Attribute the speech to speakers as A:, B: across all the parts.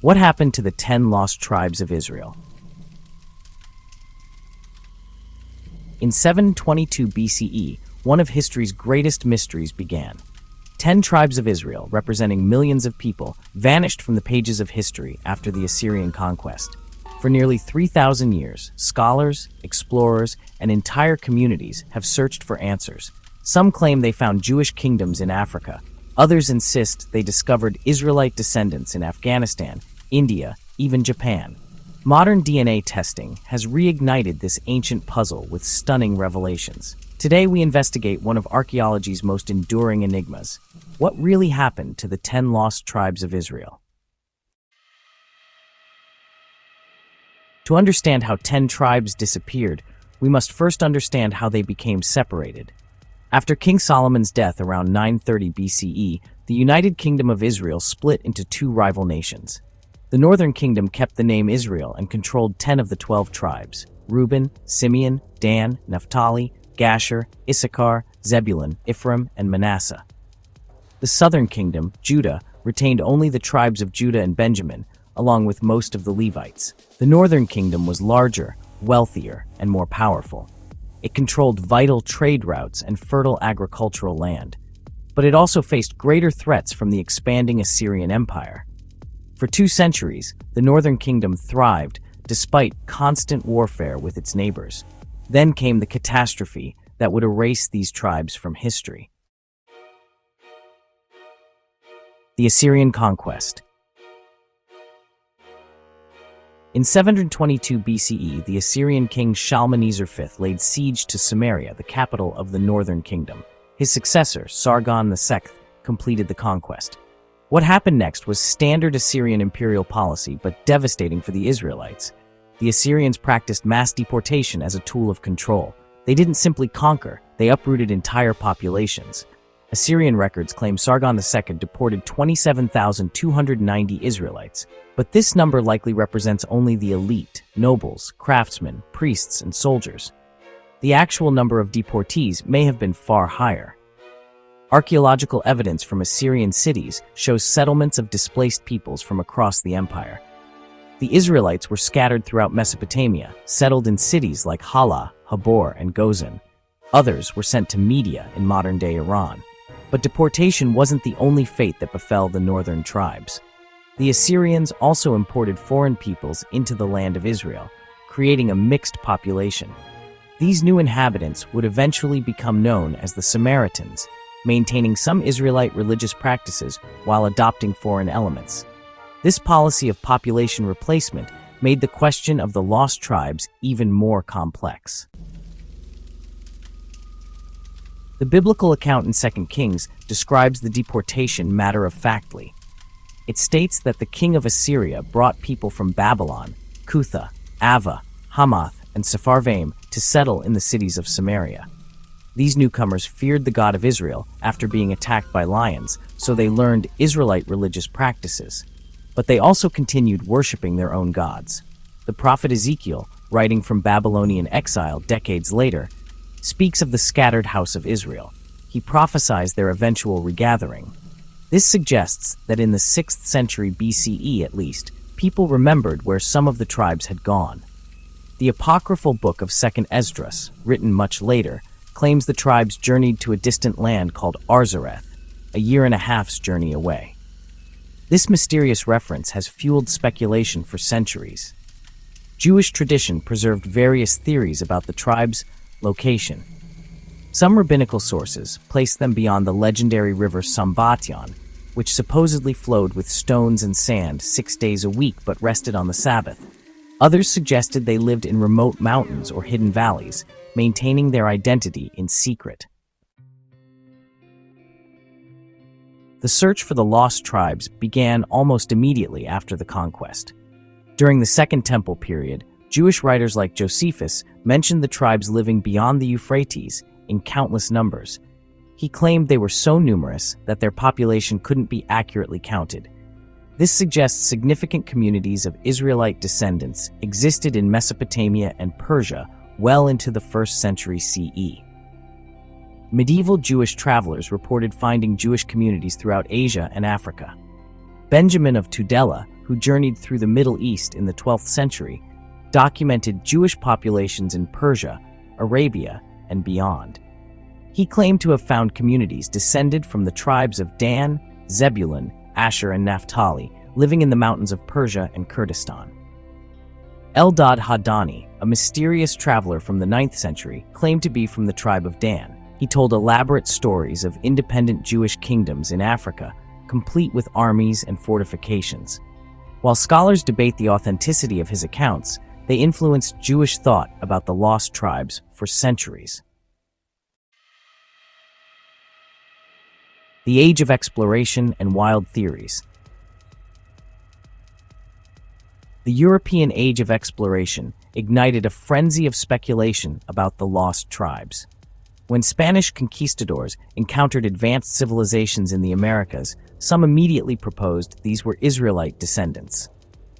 A: What happened to the 10 lost tribes of Israel? In 722 BCE, one of history's greatest mysteries began. 10 tribes of Israel, representing millions of people, vanished from the pages of history after the Assyrian conquest. For nearly 3,000 years, scholars, explorers, and entire communities have searched for answers. Some claim they found Jewish kingdoms in Africa. Others insist they discovered Israelite descendants in Afghanistan, India, even Japan. Modern DNA testing has reignited this ancient puzzle with stunning revelations. Today we investigate one of archaeology's most enduring enigmas. What really happened to the 10 lost tribes of Israel? To understand how 10 tribes disappeared, we must first understand how they became separated. After King Solomon's death around 930 BCE, the United Kingdom of Israel split into two rival nations. The Northern Kingdom kept the name Israel and controlled 10 of the 12 tribes: Reuben, Simeon, Dan, Naphtali, Gasher, Issachar, Zebulun, Ephraim, and Manasseh. The Southern Kingdom, Judah, retained only the tribes of Judah and Benjamin, along with most of the Levites. The Northern Kingdom was larger, wealthier, and more powerful. It controlled vital trade routes and fertile agricultural land. But it also faced greater threats from the expanding Assyrian Empire. For 2 centuries, the Northern Kingdom thrived despite constant warfare with its neighbors. Then came the catastrophe that would erase these tribes from history. The Assyrian Conquest. In 722 BCE, the Assyrian king Shalmaneser V laid siege to Samaria, the capital of the Northern Kingdom. His successor, Sargon II, completed the conquest. What happened next was standard Assyrian imperial policy, but devastating for the Israelites. The Assyrians practiced mass deportation as a tool of control. They didn't simply conquer, they uprooted entire populations. Assyrian records claim Sargon II deported 27,290 Israelites, but this number likely represents only the elite, nobles, craftsmen, priests, and soldiers. The actual number of deportees may have been far higher. Archaeological evidence from Assyrian cities shows settlements of displaced peoples from across the empire. The Israelites were scattered throughout Mesopotamia, settled in cities like Hala, Habor, and Gozan. Others were sent to Media in modern-day Iran. But deportation wasn't the only fate that befell the northern tribes. The Assyrians also imported foreign peoples into the land of Israel, creating a mixed population. These new inhabitants would eventually become known as the Samaritans, maintaining some Israelite religious practices while adopting foreign elements. This policy of population replacement made the question of the lost tribes even more complex. The biblical account in 2 Kings describes the deportation matter-of-factly. It states that the king of Assyria brought people from Babylon, Cutha, Ava, Hamath, and Sepharvaim to settle in the cities of Samaria. These newcomers feared the God of Israel after being attacked by lions, so they learned Israelite religious practices. But they also continued worshiping their own gods. The prophet Ezekiel, writing from Babylonian exile decades later, speaks of the scattered house of Israel. He prophesies their eventual regathering. This suggests that in the 6th century BCE at least, people remembered where some of the tribes had gone. The apocryphal book of 2nd Esdras, written much later, claims the tribes journeyed to a distant land called Arzareth, a year-and-a-half's journey away. This mysterious reference has fueled speculation for centuries. Jewish tradition preserved various theories about the tribes' location. Some rabbinical sources place them beyond the legendary river Sambatyon, which supposedly flowed with stones and sand 6 days a week but rested on the Sabbath. Others suggested they lived in remote mountains or hidden valleys, maintaining their identity in secret. The search for the lost tribes began almost immediately after the conquest. During the Second Temple period, Jewish writers like Josephus mentioned the tribes living beyond the Euphrates in countless numbers. He claimed they were so numerous that their population couldn't be accurately counted. This suggests significant communities of Israelite descendants existed in Mesopotamia and Persia well into the 1st century CE. Medieval Jewish travelers reported finding Jewish communities throughout Asia and Africa. Benjamin of Tudela who journeyed through the Middle East in the 12th century, documented Jewish populations in Persia, Arabia, and beyond. He claimed to have found communities descended from the tribes of Dan, Zebulun, Asher, and Naphtali, living in the mountains of Persia and Kurdistan. Eldad Haddani, a mysterious traveler from the 9th century, claimed to be from the tribe of Dan. He told elaborate stories of independent Jewish kingdoms in Africa, complete with armies and fortifications. While scholars debate the authenticity of his accounts, they influenced Jewish thought about the lost tribes for centuries. The Age of Exploration and Wild Theories. The European Age of Exploration ignited a frenzy of speculation about the lost tribes. When Spanish conquistadors encountered advanced civilizations in the Americas, some immediately proposed these were Israelite descendants.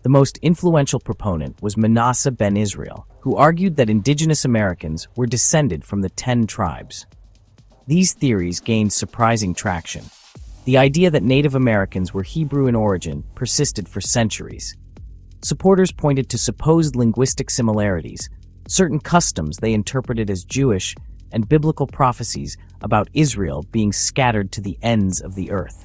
A: The most influential proponent was Manasseh ben Israel, who argued that indigenous Americans were descended from the 10 tribes. These theories gained surprising traction. The idea that Native Americans were Hebrew in origin persisted for centuries. Supporters pointed to supposed linguistic similarities, certain customs they interpreted as Jewish, and biblical prophecies about Israel being scattered to the ends of the earth.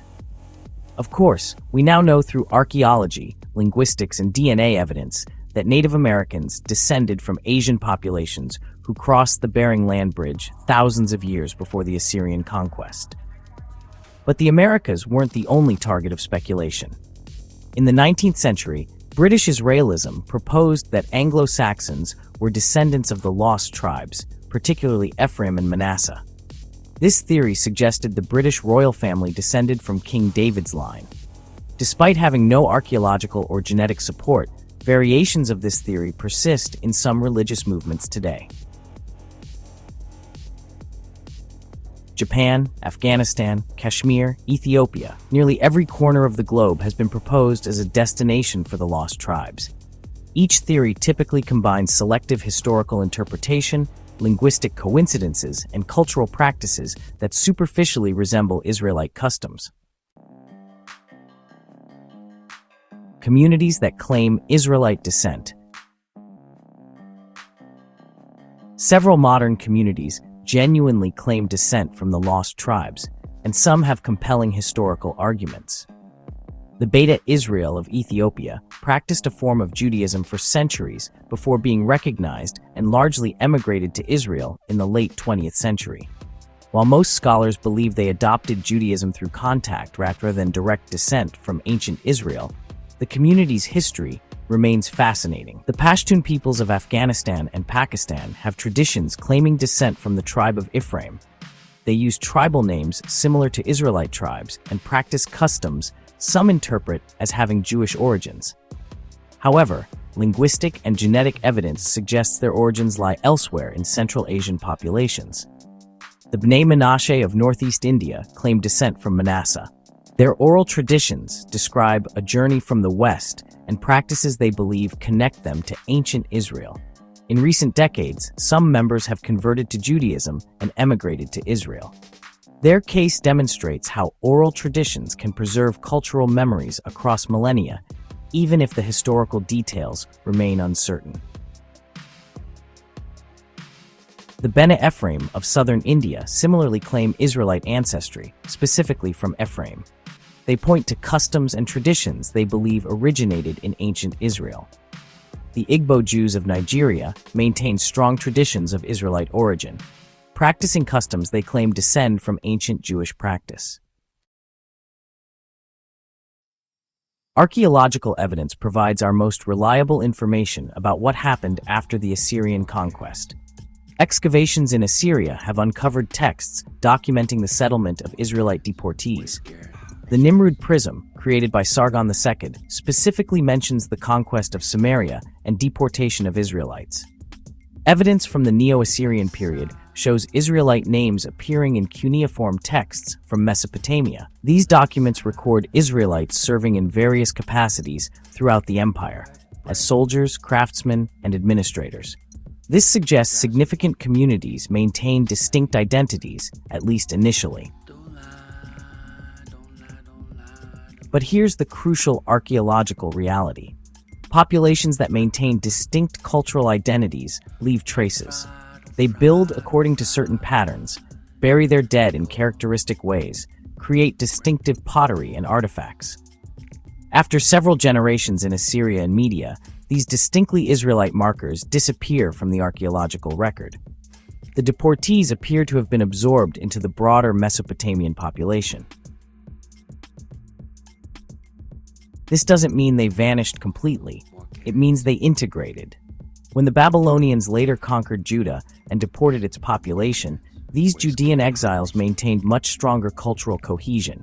A: Of course, we now know through archaeology, linguistics, and DNA evidence that Native Americans descended from Asian populations who crossed the Bering Land Bridge thousands of years before the Assyrian conquest. But the Americas weren't the only target of speculation. In the 19th century, British Israelism proposed that Anglo-Saxons were descendants of the lost tribes, particularly Ephraim and Manasseh. This theory suggested the British royal family descended from King David's line. Despite having no archaeological or genetic support, variations of this theory persist in some religious movements today. Japan, Afghanistan, Kashmir, Ethiopia, nearly every corner of the globe has been proposed as a destination for the lost tribes. Each theory typically combines selective historical interpretation, linguistic coincidences, and cultural practices that superficially resemble Israelite customs. Communities that claim Israelite descent. Several modern communities genuinely claim descent from the lost tribes, and some have compelling historical arguments. The Beta Israel of Ethiopia practiced a form of Judaism for centuries before being recognized and largely emigrated to Israel in the late 20th century. While most scholars believe they adopted Judaism through contact rather than direct descent from ancient Israel, the community's history remains fascinating. The Pashtun peoples of Afghanistan and Pakistan have traditions claiming descent from the tribe of Ephraim. They use tribal names similar to Israelite tribes and practice customs some interpret as having Jewish origins. However, linguistic and genetic evidence suggests their origins lie elsewhere in Central Asian populations. The Bnei Menashe of northeast India claim descent from Manasseh. Their oral traditions describe a journey from the west and practices they believe connect them to ancient Israel. In recent decades, some members have converted to Judaism and emigrated to Israel. Their case demonstrates how oral traditions can preserve cultural memories across millennia, even if the historical details remain uncertain. The Bene Ephraim of southern India similarly claim Israelite ancestry, specifically from Ephraim. They point to customs and traditions they believe originated in ancient Israel. The Igbo Jews of Nigeria maintain strong traditions of Israelite origin, practicing customs they claim descend from ancient Jewish practice. Archaeological evidence provides our most reliable information about what happened after the Assyrian conquest. Excavations in Assyria have uncovered texts documenting the settlement of Israelite deportees. The Nimrud Prism, created by Sargon II, specifically mentions the conquest of Samaria and deportation of Israelites. Evidence from the Neo-Assyrian period shows Israelite names appearing in cuneiform texts from Mesopotamia. These documents record Israelites serving in various capacities throughout the empire, as soldiers, craftsmen, and administrators. This suggests significant communities maintain distinct identities, at least initially. But here's the crucial archaeological reality. Populations that maintain distinct cultural identities leave traces. They build according to certain patterns, bury their dead in characteristic ways, create distinctive pottery and artifacts. After several generations in Assyria and Media, these distinctly Israelite markers disappear from the archaeological record. The Deportees appear to have been absorbed into the broader Mesopotamian population. This doesn't mean they vanished completely. It means they integrated. When the Babylonians later conquered Judah and deported its population, these Judean exiles maintained much stronger cultural cohesion.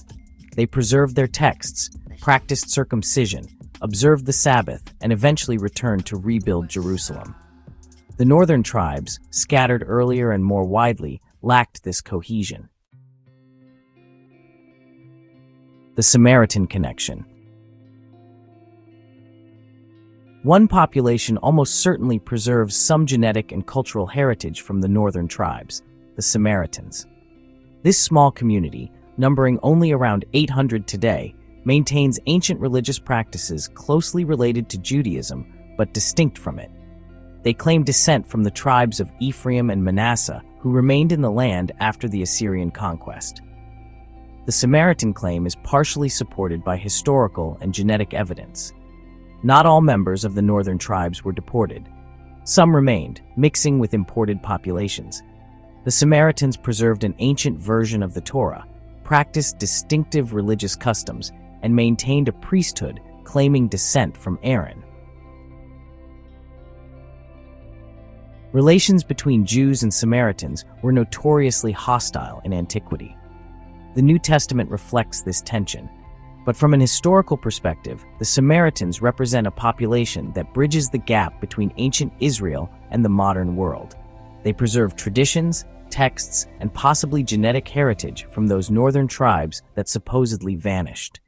A: They preserved their texts, practiced circumcision, observed the Sabbath, and eventually returned to rebuild Jerusalem. The northern tribes, scattered earlier and more widely, lacked this cohesion. The Samaritan Connection. One population almost certainly preserves some genetic and cultural heritage from the northern tribes, the Samaritans. This small community, numbering only around 800 today, maintains ancient religious practices closely related to Judaism but distinct from it. They claim descent from the tribes of Ephraim and Manasseh, who remained in the land after the Assyrian conquest. The Samaritan claim is partially supported by historical and genetic evidence. Not all members of the northern tribes were deported. Some remained, mixing with imported populations. The Samaritans preserved an ancient version of the Torah, practiced distinctive religious customs, and maintained a priesthood claiming descent from Aaron. Relations between Jews and Samaritans were notoriously hostile in antiquity. The New Testament reflects this tension. But from an historical perspective, the Samaritans represent a population that bridges the gap between ancient Israel and the modern world. They preserve traditions, texts, and possibly genetic heritage from those northern tribes that supposedly vanished.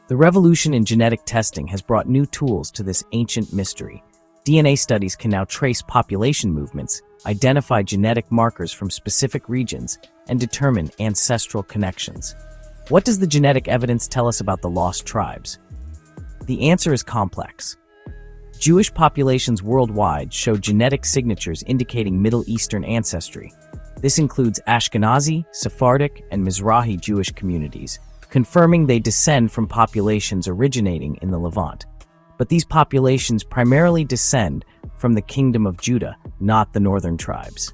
A: The revolution in genetic testing has brought new tools to this ancient mystery. DNA studies can now trace population movements, identify genetic markers from specific regions, and determine ancestral connections. What does the genetic evidence tell us about the lost tribes? The answer is complex. Jewish populations worldwide show genetic signatures indicating Middle Eastern ancestry. This includes Ashkenazi, Sephardic, and Mizrahi Jewish communities, confirming they descend from populations originating in the Levant. But these populations primarily descend from the Kingdom of Judah, not the northern tribes.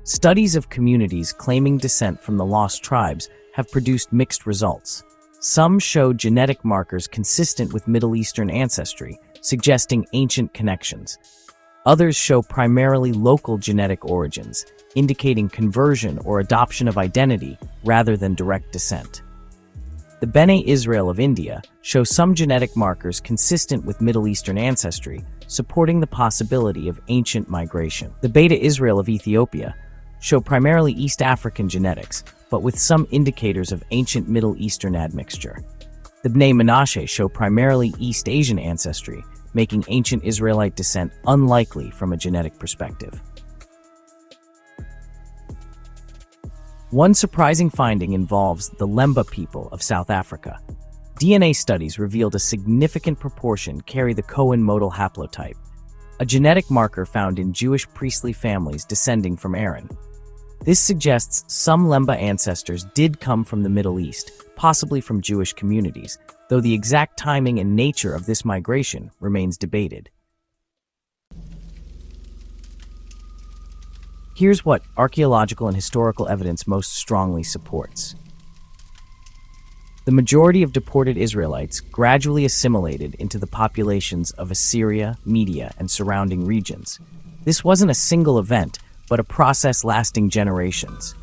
A: Studies of communities claiming descent from the lost tribes have produced mixed results. Some show genetic markers consistent with Middle Eastern ancestry, suggesting ancient connections. Others show primarily local genetic origins, indicating conversion or adoption of identity rather than direct descent. The Bene Israel of India show some genetic markers consistent with Middle Eastern ancestry, supporting the possibility of ancient migration. The Beta Israel of Ethiopia show primarily East African genetics, but with some indicators of ancient Middle Eastern admixture. The Bnei Menashe show primarily East Asian ancestry, making ancient Israelite descent unlikely from a genetic perspective. One surprising finding involves the Lemba people of South Africa. DNA studies revealed a significant proportion carry the Cohen modal haplotype, a genetic marker found in Jewish priestly families descending from Aaron. This suggests some Lemba ancestors did come from the Middle East, possibly from Jewish communities, though the exact timing and nature of this migration remains debated. Here's what archaeological and historical evidence most strongly supports. The majority of deported Israelites gradually assimilated into the populations of Assyria, Media, and surrounding regions. This wasn't a single event, but a process lasting generations.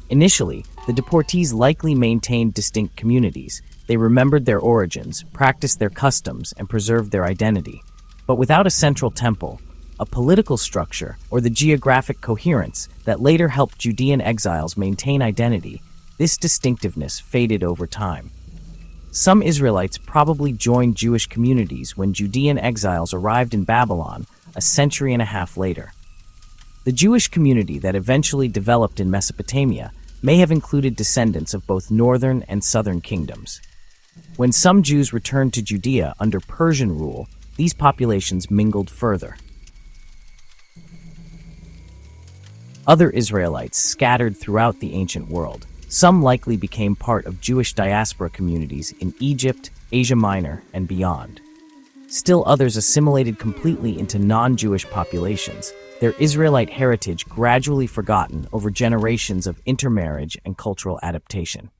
A: Initially, the Deportees likely maintained distinct communities. They remembered their origins, practiced their customs, and preserved their identity. But without a central temple, a political structure, or the geographic coherence that later helped Judean exiles maintain identity, this distinctiveness faded over time. Some Israelites probably joined Jewish communities when Judean exiles arrived in Babylon a century and a half later. The Jewish community that eventually developed in Mesopotamia may have included descendants of both northern and southern kingdoms. When some Jews returned to Judea under Persian rule, these populations mingled further. Other Israelites scattered throughout the ancient world. Some likely became part of Jewish diaspora communities in Egypt, Asia Minor, and beyond. Still others assimilated completely into non-Jewish populations, their Israelite heritage gradually forgotten over generations of intermarriage and cultural adaptation.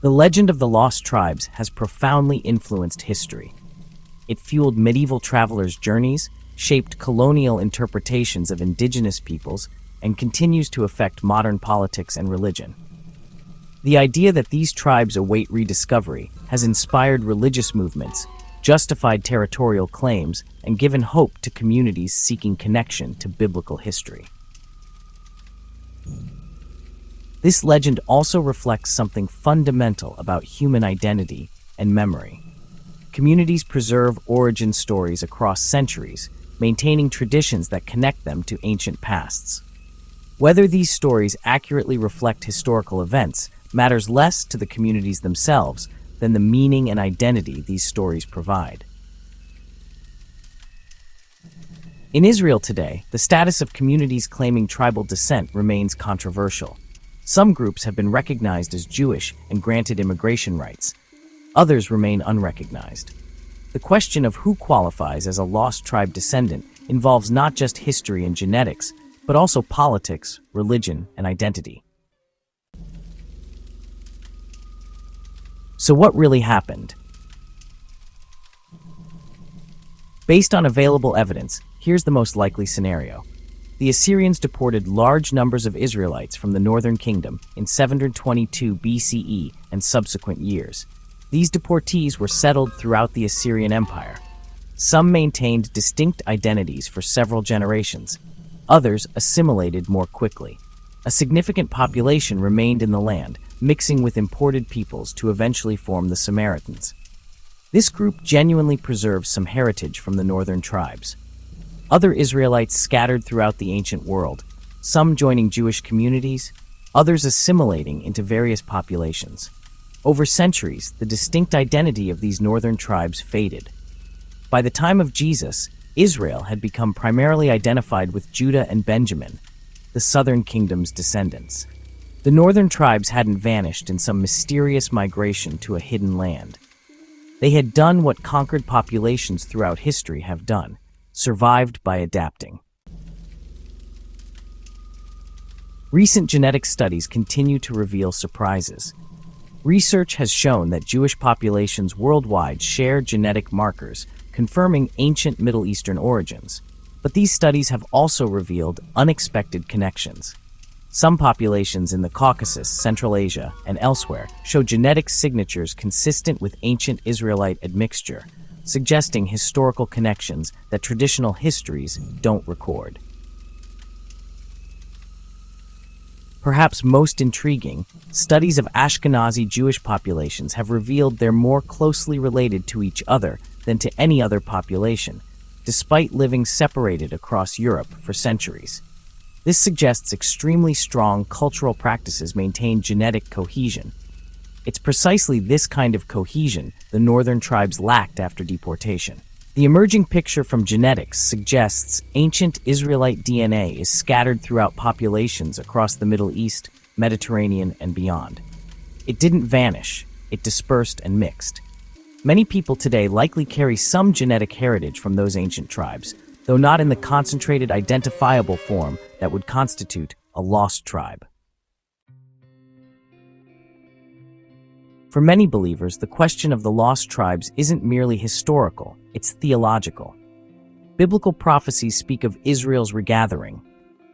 A: The legend of the lost tribes has profoundly influenced history. It fueled medieval travelers' journeys, shaped colonial interpretations of indigenous peoples, and continues to affect modern politics and religion. The idea that these tribes await rediscovery has inspired religious movements, justified territorial claims, and given hope to communities seeking connection to biblical history. This legend also reflects something fundamental about human identity and memory. Communities preserve origin stories across centuries, maintaining traditions that connect them to ancient pasts. Whether these stories accurately reflect historical events matters less to the communities themselves than the meaning and identity these stories provide. In Israel today, the status of communities claiming tribal descent remains controversial. Some groups have been recognized as Jewish and granted immigration rights. Others remain unrecognized. The question of who qualifies as a lost tribe descendant involves not just history and genetics, but also politics, religion, and identity. So what really happened? Based on available evidence, here's the most likely scenario. The Assyrians deported large numbers of Israelites from the Northern Kingdom in 722 BCE and subsequent years. These deportees were settled throughout the Assyrian Empire. Some maintained distinct identities for several generations. Others assimilated more quickly. A significant population remained in the land, mixing with imported peoples to eventually form the Samaritans. This group genuinely preserves some heritage from the northern tribes. Other Israelites scattered throughout the ancient world, some joining Jewish communities, others assimilating into various populations. Over centuries, the distinct identity of these northern tribes faded. By the time of Jesus, Israel had become primarily identified with Judah and Benjamin, the southern kingdom's descendants. The northern tribes hadn't vanished in some mysterious migration to a hidden land. They had done what conquered populations throughout history have done, survived by adapting. Recent genetic studies continue to reveal surprises. Research has shown that Jewish populations worldwide share genetic markers, confirming ancient Middle Eastern origins. But these studies have also revealed unexpected connections. Some populations in the Caucasus, Central Asia, and elsewhere show genetic signatures consistent with ancient Israelite admixture, suggesting historical connections that traditional histories don't record. Perhaps most intriguing, studies of Ashkenazi Jewish populations have revealed they're more closely related to each other than to any other population, despite living separated across Europe for centuries. This suggests extremely strong cultural practices maintain genetic cohesion. It's precisely this kind of cohesion the northern tribes lacked after deportation. The emerging picture from genetics suggests ancient Israelite DNA is scattered throughout populations across the Middle East, Mediterranean, and beyond. It didn't vanish, it dispersed and mixed. Many people today likely carry some genetic heritage from those ancient tribes, though not in the concentrated, identifiable form that would constitute a lost tribe. For many believers, the question of the lost tribes isn't merely historical, it's theological. Biblical prophecies speak of Israel's regathering.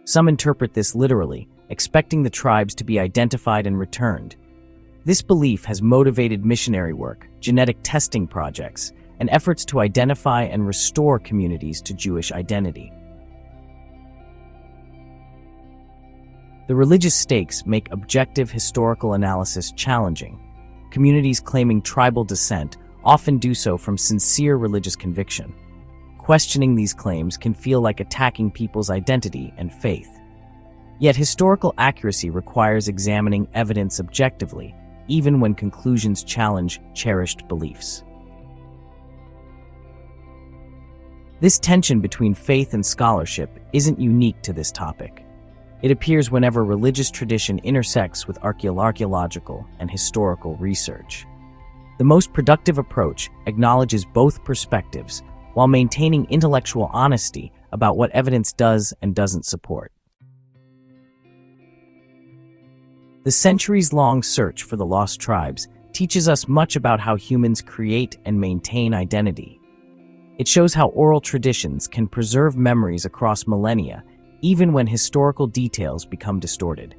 A: Some interpret this literally, expecting the tribes to be identified and returned. This belief has motivated missionary work, genetic testing projects, and efforts to identify and restore communities to Jewish identity. The religious stakes make objective historical analysis challenging. Communities claiming tribal descent often do so from sincere religious conviction. questioning these claims can feel like attacking people's identity and faith. Yet historical accuracy requires examining evidence objectively, even when conclusions challenge cherished beliefs. This tension between faith and scholarship isn't unique to this topic. It appears whenever religious tradition intersects with archaeological and historical research. The most productive approach acknowledges both perspectives while maintaining intellectual honesty about what evidence does and doesn't support. The centuries-long search for the lost tribes teaches us much about how humans create and maintain identity. It shows how oral traditions can preserve memories across millennia, even when historical details become distorted.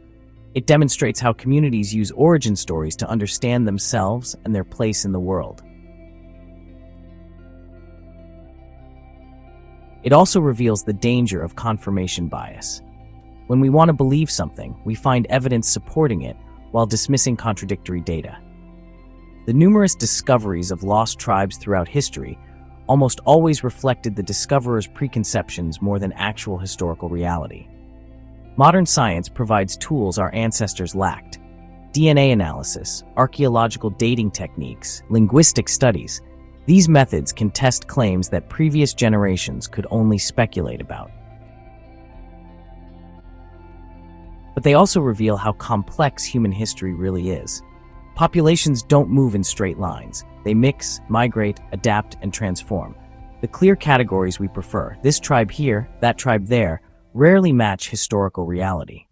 A: It demonstrates how communities use origin stories to understand themselves and their place in the world. It also reveals the danger of confirmation bias. When we want to believe something, we find evidence supporting it while dismissing contradictory data. The numerous discoveries of lost tribes throughout history almost always reflected the discoverer's preconceptions more than actual historical reality. Modern science provides tools our ancestors lacked: DNA analysis, archaeological dating techniques, linguistic studies. These methods can test claims that previous generations could only speculate about. But they also reveal how complex human history really is. Populations don't move in straight lines. They mix, migrate, adapt, and transform. The clear categories we prefer, this tribe here, that tribe there, rarely match historical reality.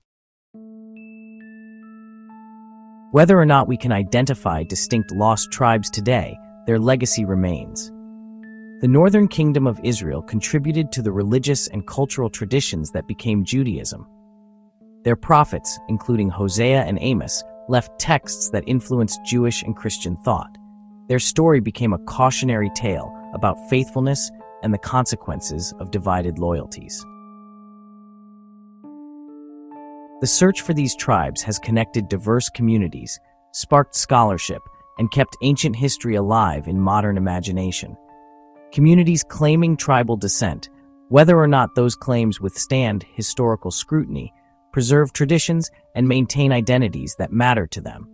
A: Whether or not we can identify distinct lost tribes today, their legacy remains. The Northern Kingdom of Israel contributed to the religious and cultural traditions that became Judaism. Their prophets, including Hosea and Amos, left texts that influenced Jewish and Christian thought. Their story became a cautionary tale about faithfulness and the consequences of divided loyalties. The search for these tribes has connected diverse communities, sparked scholarship, and kept ancient history alive in modern imagination. Communities claiming tribal descent, whether or not those claims withstand historical scrutiny, preserve traditions and maintain identities that matter to them.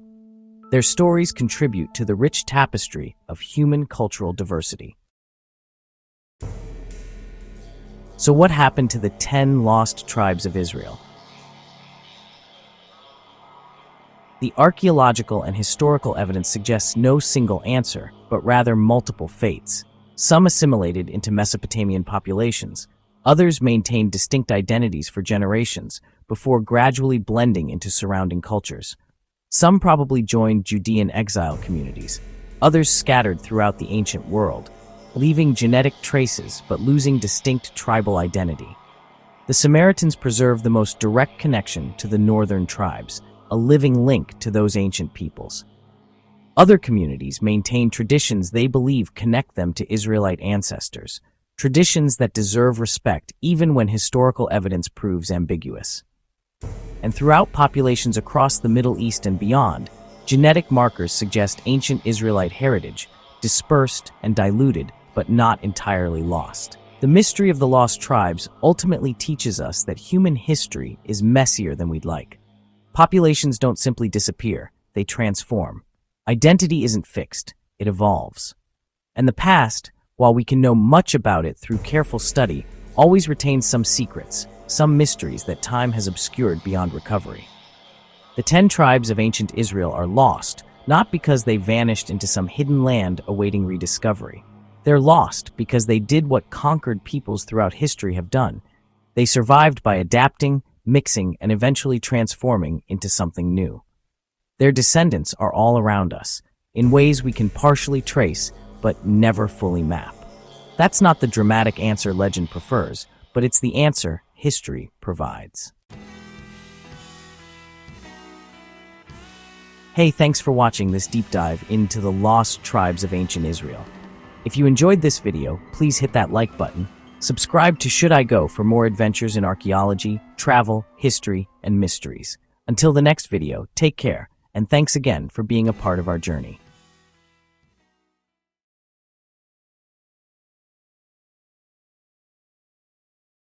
A: Their stories contribute to the rich tapestry of human cultural diversity. So what happened to the 10 lost tribes of Israel? The archaeological and historical evidence suggests no single answer, but rather multiple fates. Some assimilated into Mesopotamian populations, others maintained distinct identities for generations before gradually blending into surrounding cultures. Some probably joined Judean exile communities, others scattered throughout the ancient world, leaving genetic traces but losing distinct tribal identity. The Samaritans preserve the most direct connection to the northern tribes, a living link to those ancient peoples. Other communities maintain traditions they believe connect them to Israelite ancestors, traditions that deserve respect even when historical evidence proves ambiguous. And throughout populations across the Middle East and beyond, genetic markers suggest ancient Israelite heritage, dispersed and diluted, but not entirely lost. The mystery of the lost tribes ultimately teaches us that human history is messier than we'd like. Populations don't simply disappear, they transform. Identity isn't fixed, it evolves. And the past, while we can know much about it through careful study, always retains some secrets, some mysteries that time has obscured beyond recovery. The 10 tribes of ancient Israel are lost, not because they vanished into some hidden land awaiting rediscovery. They're lost because they did what conquered peoples throughout history have done. They survived by adapting, mixing, and eventually transforming into something new. Their descendants are all around us, in ways we can partially trace, but never fully map. That's not the dramatic answer legend prefers, but it's the answer history provides. Hey, thanks for watching this deep dive into the lost tribes of ancient Israel. If you enjoyed this video, please hit that like button. Subscribe to Should I Go for more adventures in archaeology, travel, history, and mysteries. Until the next video, take care, and thanks again for being a part of our journey.